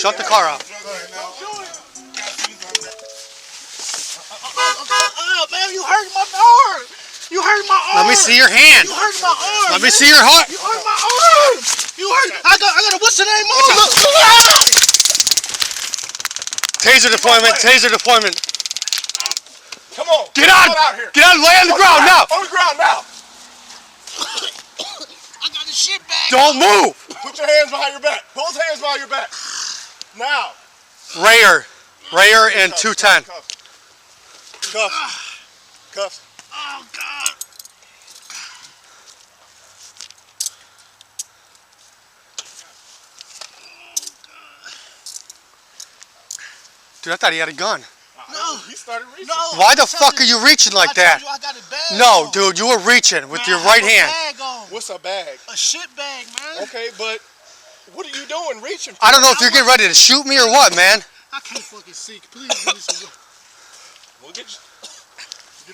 Shut the car off. Man, you hurt my arm. You hurt my arm. Let me see your hand. You hurt my arm. Let me see your heart. You hurt my arm. You hurt. I got a what's the name on? Look. Taser deployment. Taser deployment. Come on. Get out. Get out. Lay on the ground now. On the ground now. I got the shit bag. Don't move. Put your hands behind your back. Both hands behind your back. Now. Rayer and 210. Cuffs. Oh God. Dude, I thought he had a gun. No. He started reaching. No. Why the fuck are you reaching like that? I got a bag No, on. dude, you were reaching with your I right have a hand. bag on. What's a bag? A shit bag, man. Okay, but what are you doing reaching for? I don't know if you're getting ready to shoot me or what, man. I can't fucking see. Please give me some water. We'll get you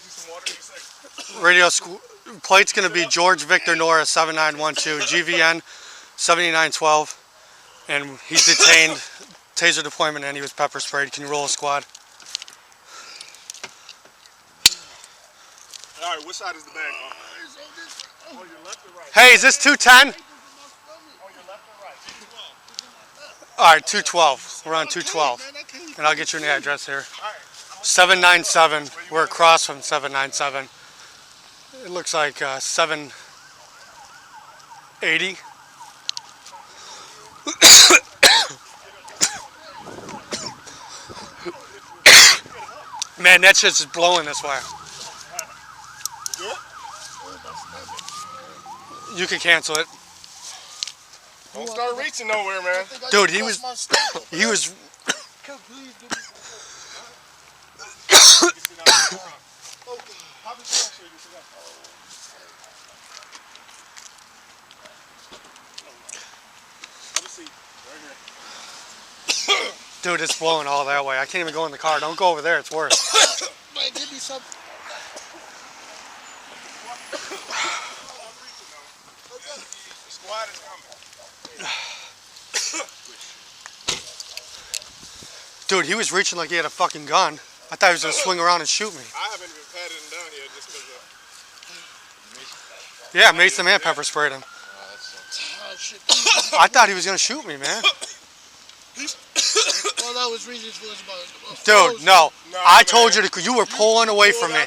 some water in a second. Radio plate's gonna be George Victor Nora 7912 GVN 7912, and he's detained. Taser deployment, and he was pepper sprayed. Can you roll a squad? All right, which side is the bag on? On your left or right? Hey, is this 210? On your left or right? 212. All right, 212. We're on 212, and I'll get you an address here. 797. We're across from 797. It looks like 780. Man, that shit's just blowing this way. You can cancel it. Don't start reaching nowhere, man. Dude, he was. Dude, it's blowing all that way. I can't even go in the car. Don't go over there. It's worse. Man, give me some. The squad is coming. Dude, he was reaching like he had a fucking gun. I thought he was gonna swing around and shoot me. I haven't even patted him down yet just because Yeah, Mason and pepper sprayed him. Oh, shit. I thought he was gonna shoot me, man. All I was reaching for was about. Dude, no. No, I man. told you to. You were pulling away from me.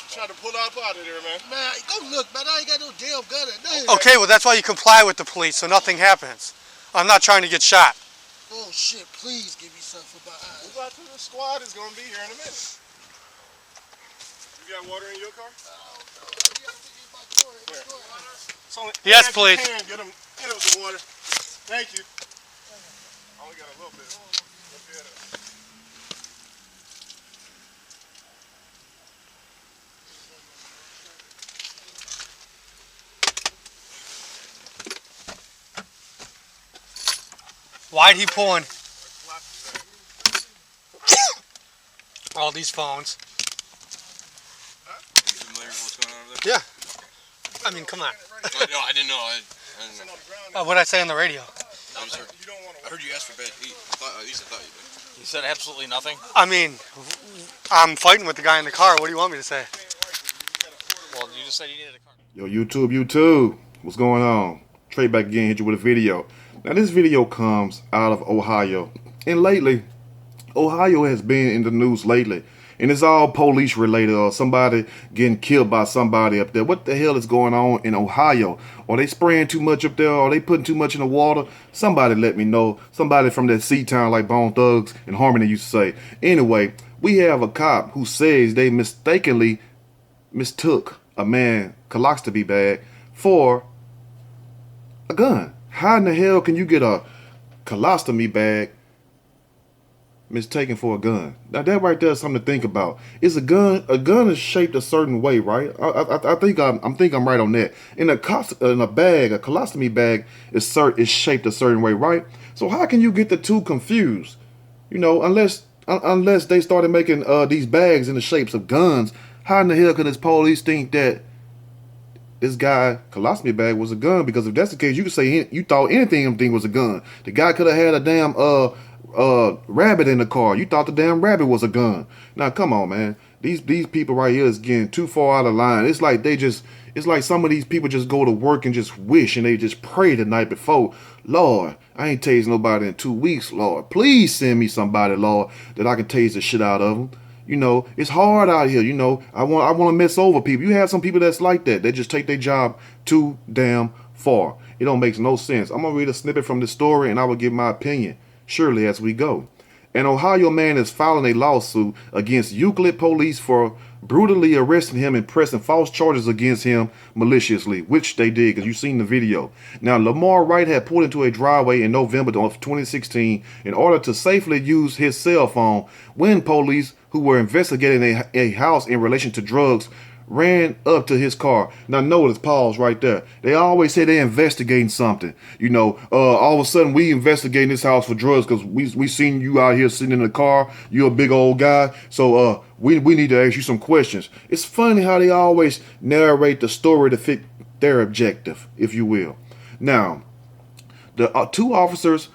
Trying to pull out of there, man. Man, go look, man. I ain't got no damn gun in there. Okay, well that's why you comply with the police, so nothing happens. I'm not trying to get shot. Oh shit! Please give me something for my eyes. Who got to the squad is gonna be here in a minute. You got water in your car? Yes, please. Get him some water. Thank you. I only got a little bit. Why'd he pulling all these phones? Are you familiar with what's going on over there? Yeah. I mean, come on. No, I didn't know. I didn't know. What'd I say on the radio? I heard you ask for bad heat. At least I thought you did. You said absolutely nothing? I mean, I'm fighting with the guy in the car. What do you want me to say? Well, you just said you needed a car. Yo, YouTube, what's going on? Trey back again, hit you with a video. Now this video comes out of Ohio, and lately, Ohio has been in the news lately, and it's all police related or somebody getting killed by somebody up there. What the hell is going on in Ohio? Are they spraying too much up there? Are they putting too much in the water? Somebody let me know. Somebody from that C-town like Bone Thugs and Harmony used to say. Anyway, we have a cop who says they mistakenly mistook a man colostomy bag for a gun. How in the hell can you get a colostomy bag mistaken for a gun? Now that right there is something to think about. Is a gun is shaped a certain way, right? I think I'm right on that. In a bag, a colostomy bag is shaped a certain way, right? So how can you get the two confused? You know, unless they started making these bags in the shapes of guns, how in the hell could this police think that this guy colostomy bag was a gun? Because if that's the case, you could say you thought anything was a gun. The guy could have had a damn rabbit in the car. You thought the damn rabbit was a gun. Now come on, man. These people right here is getting too far out of line. It's like some of these people just go to work and just wish and they just pray the night before. Lord, I ain't tased nobody in 2 weeks. Lord, please send me somebody, Lord, that I can tase the shit out of them. You know, it's hard out here. You know, I want to mess over people. You have some people that's like that. They just take their job too damn far. It don't make no sense. I'm gonna read a snippet from the story and I will give my opinion surely as we go. An Ohio man is filing a lawsuit against Euclid police for brutally arresting him and pressing false charges against him maliciously, which they did because you've seen the video. Now, Lamar Wright had pulled into a driveway in November of 2016 in order to safely use his cell phone when police who were investigating a house in relation to drugs ran up to his car. Now notice, pause right there. They always say they're investigating something. You know, all of a sudden we investigating this house for drugs because we seen you out here sitting in the car. You're a big old guy. So we need to ask you some questions. It's funny how they always narrate the story to fit their objective, if you will. Now, the two officers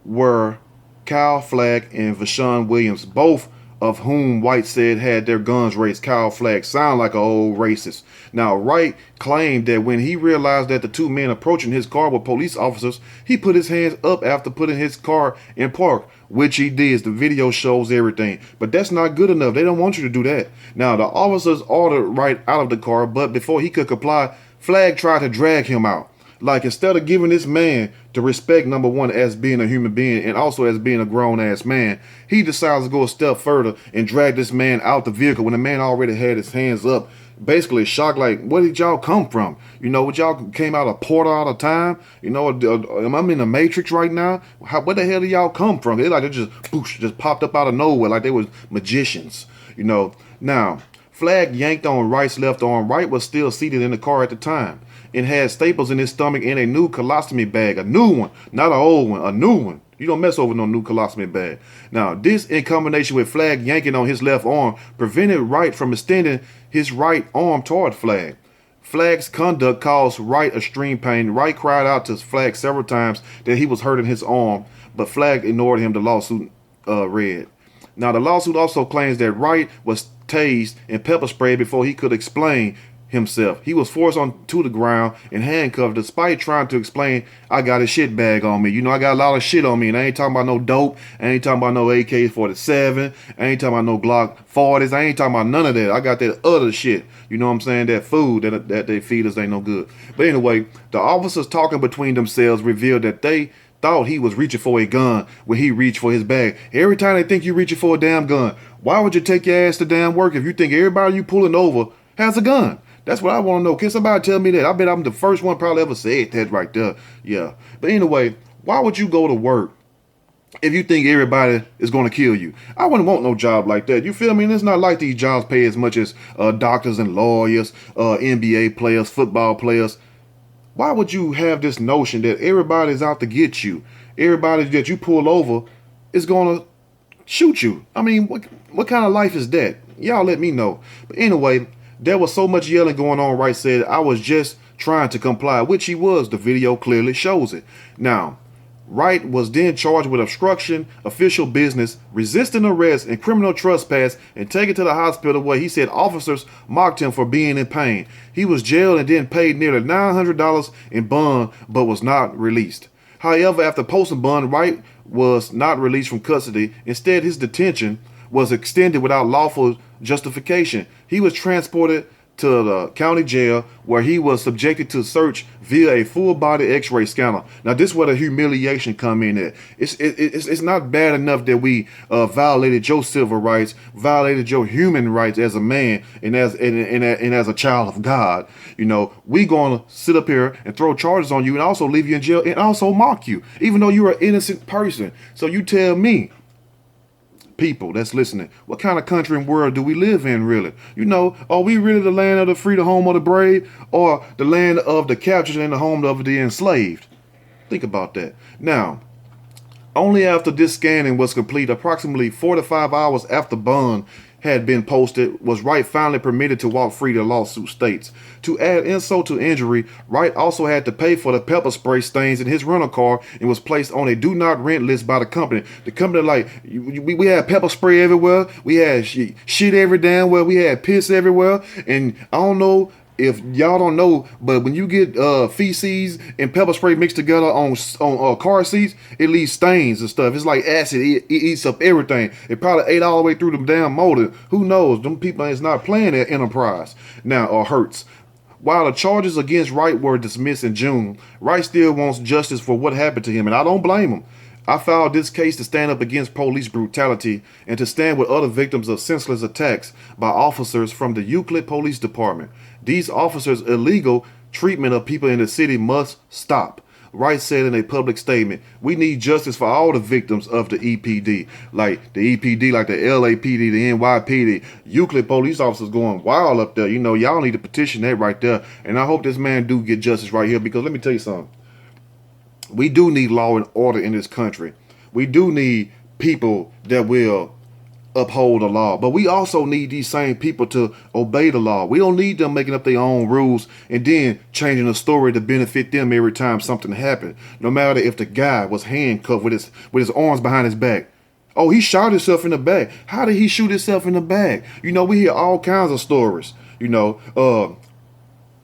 were Kyle Flagg and Vashawn Williams, both of whom White said had their guns raised. Kyle Flagg sound like an old racist. Now, Wright claimed that when he realized that the two men approaching his car were police officers, he put his hands up after putting his car in park, which he did. The video shows everything. But that's not good enough. They don't want you to do that. Now, the officers ordered Wright out of the car, but before he could comply, Flagg tried to drag him out. Like, instead of giving this man the respect, number one, as being a human being and also as being a grown-ass man, he decides to go a step further and drag this man out the vehicle when the man already had his hands up, basically shocked, like, where did y'all come from? You know, what y'all came out of Porter out of time? You know, am I in the Matrix right now? Where the hell did y'all come from? They like, they just, boosh, just popped up out of nowhere like they was magicians, you know. Now, Flagg yanked on Wright's left arm. Wright was still seated in the car at the time and had staples in his stomach and a new colostomy bag. A new one, not an old one, a new one. You don't mess over no new colostomy bag. Now, this in combination with Flagg yanking on his left arm prevented Wright from extending his right arm toward Flagg. Flagg's conduct caused Wright extreme pain. Wright cried out to Flagg several times that he was hurting his arm, but Flagg ignored him, the lawsuit read. Now, the lawsuit also claims that Wright was tased and pepper sprayed before he could explain himself. He was forced onto the ground and handcuffed despite trying to explain, I got a shit bag on me. You know, I got a lot of shit on me, and I ain't talking about no dope. I ain't talking about no AK-47. I ain't talking about no Glock 40s. I ain't talking about none of that. I got that other shit. You know what I'm saying? That food that they feed us ain't no good. But anyway, the officers talking between themselves revealed that they thought he was reaching for a gun when he reached for his bag. Every time they think you're reaching for a damn gun, why would you take your ass to damn work if you think everybody you pulling over has a gun? That's what I want to know. Can somebody tell me that? I bet I'm the first one probably ever said that right there. Yeah. But anyway, why would you go to work if you think everybody is going to kill you? I wouldn't want no job like that. You feel me? And it's not like these jobs pay as much as doctors and lawyers, NBA players, football players. Why would you have this notion that everybody's out to get you? Everybody that you pull over is going to shoot you. I mean, what kind of life is that? Y'all let me know. But anyway, there was so much yelling going on. Wright said, I was just trying to comply, which he was. The video clearly shows it. Now, Wright was then charged with obstruction, official business, resisting arrest, and criminal trespass, and taken to the hospital where he said officers mocked him for being in pain. He was jailed and then paid nearly $900 in bond, but was not released. However, after posting bond, Wright was not released from custody. Instead, his detention was extended without lawful justification. He was transported to the county jail where he was subjected to search via a full body x-ray scanner. Now this is where the humiliation come in at. It's not bad enough that we violated your civil rights, violated your human rights as a man and as a child of God. You know, we gonna sit up here and throw charges on you and also leave you in jail and also mock you, even though you're an innocent person. So you tell me, people that's listening, what kind of country and world do we live in, really? You know, are we really the land of the free, the home of the brave, or the land of the captured and the home of the enslaved? Think about that. Now, only after this scanning was complete, approximately 4 to 5 hours after bond had been posted, was Wright finally permitted to walk free, the lawsuit states. To add insult to injury, Wright also had to pay for the pepper spray stains in his rental car and was placed on a do not rent list by the company. The company, like, we had pepper spray everywhere, we had shit every damn well, we had piss everywhere, and I don't know if y'all don't know, but when you get feces and pepper spray mixed together on car seats, it leaves stains and stuff. It's like acid. It eats up everything. It probably ate all the way through the damn motor. Who knows? Them people is not playing at Enterprise now, or Hertz. While the charges against Wright were dismissed in June, Wright still wants justice for what happened to him, and I don't blame him. I filed this case to stand up against police brutality and to stand with other victims of senseless attacks by officers from the Euclid Police Department. These officers' illegal treatment of people in the city must stop. Wright said in a public statement, "We need justice for all the victims of the EPD, like the EPD, like the LAPD, the NYPD, Euclid police officers going wild up there. You know, y'all need to petition that right there. And I hope this man do get justice right here, because let me tell you something. We do need law and order in this country. We do need people that will uphold the law, but we also need these same people to obey the law. We don't need them making up their own rules and then changing the story to benefit them every time something happened. No matter if the guy was handcuffed with his arms behind his back. Oh, he shot himself in the back. How did he shoot himself in the back? You know, we hear all kinds of stories. You know,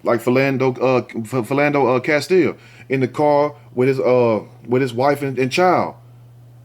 like Philando Castile in the car with his wife and child.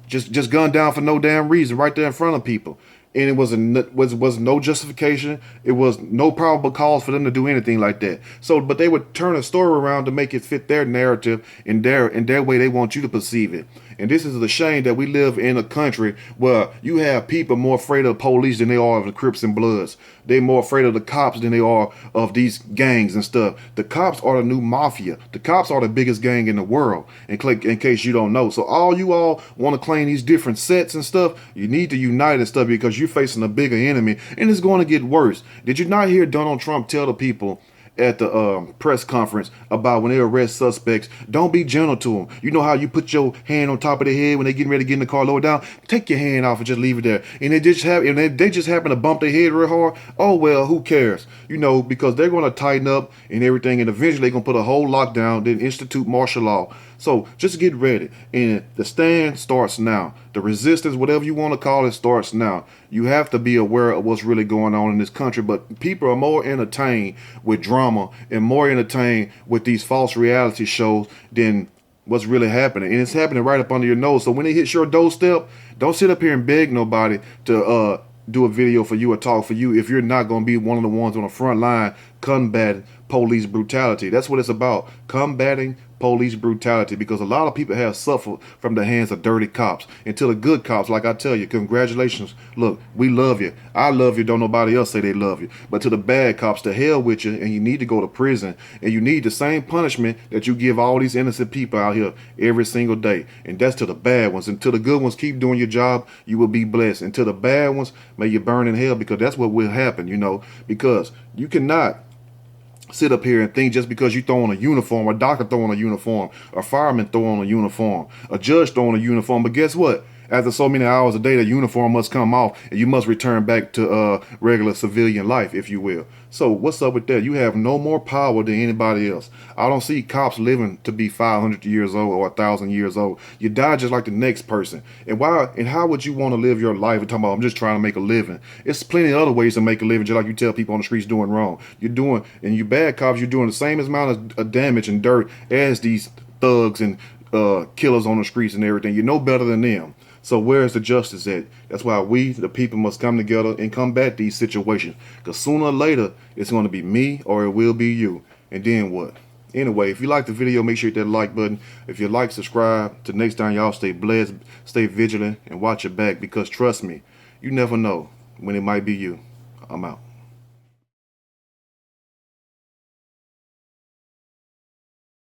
Just gunned down for no damn reason right there in front of people. And it was no justification. It was no probable cause for them to do anything like that. So, but they would turn a story around to make it fit their narrative and their way they want you to perceive it. And this is the shame that we live in a country where you have people more afraid of police than they are of the Crips and Bloods. They're more afraid of the cops than they are of these gangs and stuff. The cops are the new mafia. The cops are the biggest gang in the world, in case you don't know. So all you all want to claim these different sets and stuff, you need to unite and stuff, because you're facing a bigger enemy, and it's going to get worse. Did you not hear Donald Trump tell the people at the press conference about when they arrest suspects, don't be gentle to them. You know how you put your hand on top of their head when they getting ready to get in the car, lower down? Take your hand off and just leave it there. And they just happen to bump their head real hard, oh well, who cares? You know, because they're going to tighten up and everything, and eventually they're going to put a whole lockdown, then institute martial law. So just get ready. And the stand starts now. The resistance, whatever you want to call it, starts now. You have to be aware of what's really going on in this country. But people are more entertained with drama and more entertained with these false reality shows than what's really happening. And it's happening right up under your nose. So when it hits your doorstep, don't sit up here and beg nobody to do a video for you or talk for you if you're not going to be one of the ones on the front line combating police brutality. That's what it's about, combating police brutality, because a lot of people have suffered from the hands of dirty cops. Until the good cops, like I tell you, congratulations. Look, we love you. I love you. Don't nobody else say they love you. But to the bad cops, to hell with you, and you need to go to prison. And you need the same punishment that you give all these innocent people out here every single day. And that's to the bad ones. Until the good ones keep doing your job, you will be blessed. Until the bad ones, may you burn in hell, because that's what will happen, you know. Because you cannot sit up here and think just because you throw on a uniform, a doctor throw on a uniform, a fireman throw on a uniform, a judge throw on a uniform. But guess what? After so many hours a day, the uniform must come off and you must return back to regular civilian life, if you will. So what's up with that? You have no more power than anybody else. I don't see cops living to be 500 years old or 1,000 years old. You die just like the next person. And why? And how would you want to live your life and talking about, I'm just trying to make a living? It's plenty of other ways to make a living, just like you tell people on the streets doing wrong. You're doing, and you bad cops, you're doing the same amount of damage and dirt as these thugs and killers on the streets and everything. You're no better than them. So where's the justice at? That's why we, the people, must come together and combat these situations. Because sooner or later, it's going to be me or it will be you. And then what? Anyway, if you like the video, make sure you hit that like button. If you like, subscribe. Till next time, y'all stay blessed, stay vigilant, and watch your back. Because trust me, you never know when it might be you. I'm out.